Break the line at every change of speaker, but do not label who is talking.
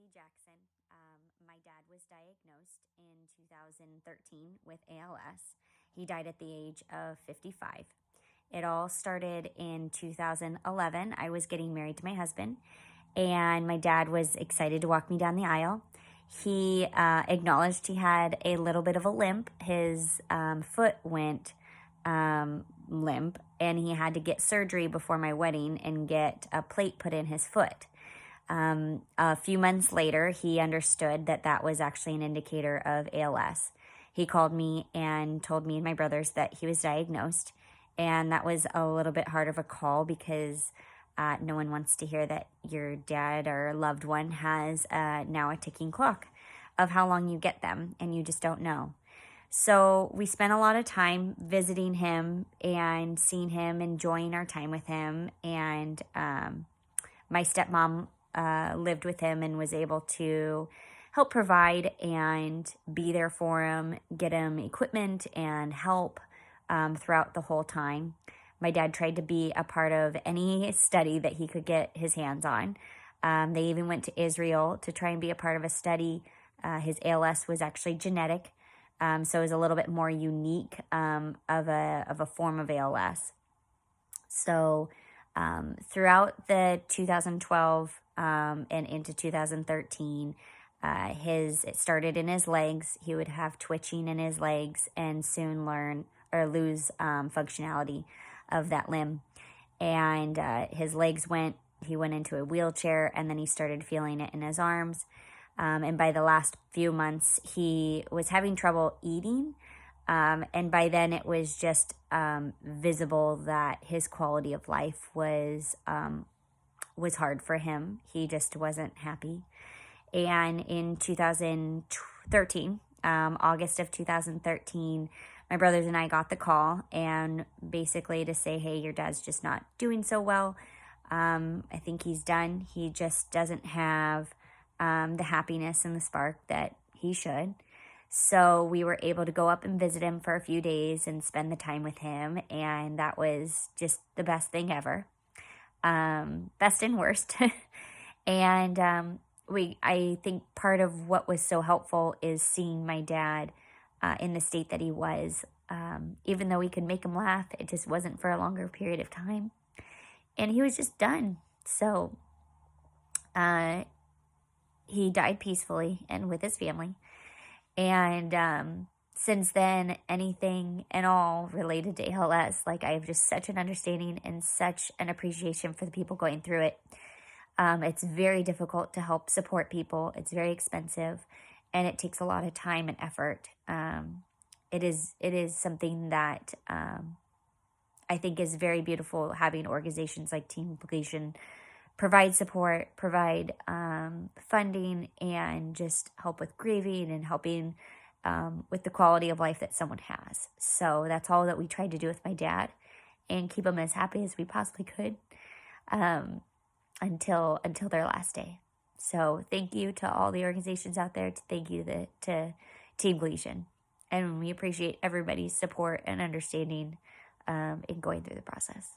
Kaity Jackson. My dad was diagnosed in 2013 with ALS. He died at the age of 55. It all started in 2011. I was getting married to my husband, and my dad was excited to walk me down the aisle. He acknowledged he had a little bit of a limp. His foot went limp, and he had to get surgery before my wedding and get a plate put in his foot. A few months later, he understood that that was actually an indicator of ALS. He called me and told me and my brothers that he was diagnosed, and that was a little bit hard of a call because no one wants to hear that your dad or loved one has now a ticking clock of how long you get them, and you just don't know. So we spent a lot of time visiting him and seeing him, enjoying our time with him, and my stepmom lived with him and was able to help provide and be there for him, get him equipment and help throughout the whole time. My dad tried to be a part of any study that he could get his hands on. They even went to Israel to try and be a part of a study. His ALS was actually genetic, so it was a little bit more unique of a form of ALS. So throughout the 2012 and into 2013, it started in his legs. He would have twitching in his legs and soon lose functionality of that limb. And his legs he went into a wheelchair, and then he started feeling it in his arms. And by the last few months, he was having trouble eating. And by then it was just visible that his quality of life was hard for him. He just wasn't happy. And in 2013, August of 2013, my brothers and I got the call, and basically to say, hey, your dad's just not doing so well. I think he's done. He just doesn't have the happiness and the spark that he should. So we were able to go up and visit him for a few days and spend the time with him, and that was just the best thing ever. Best and worst. And I think part of what was so helpful is seeing my dad in the state that he was. Even though we could make him laugh, it just wasn't for a longer period of time. And he was just done. So he died peacefully and with his family. And since then, anything and all related to ALS, I have just such an understanding and such an appreciation for the people going through it. It's very difficult to help support people. It's very expensive, and it takes a lot of time and effort. It is something that I think is very beautiful, having organizations like Team Gleason provide support, provide funding, and just help with grieving and helping with the quality of life that someone has. So that's all that we tried to do with my dad, and keep him as happy as we possibly could until their last day. So thank you to all the organizations out there. Thank you to Team Gleason. And we appreciate everybody's support and understanding in going through the process.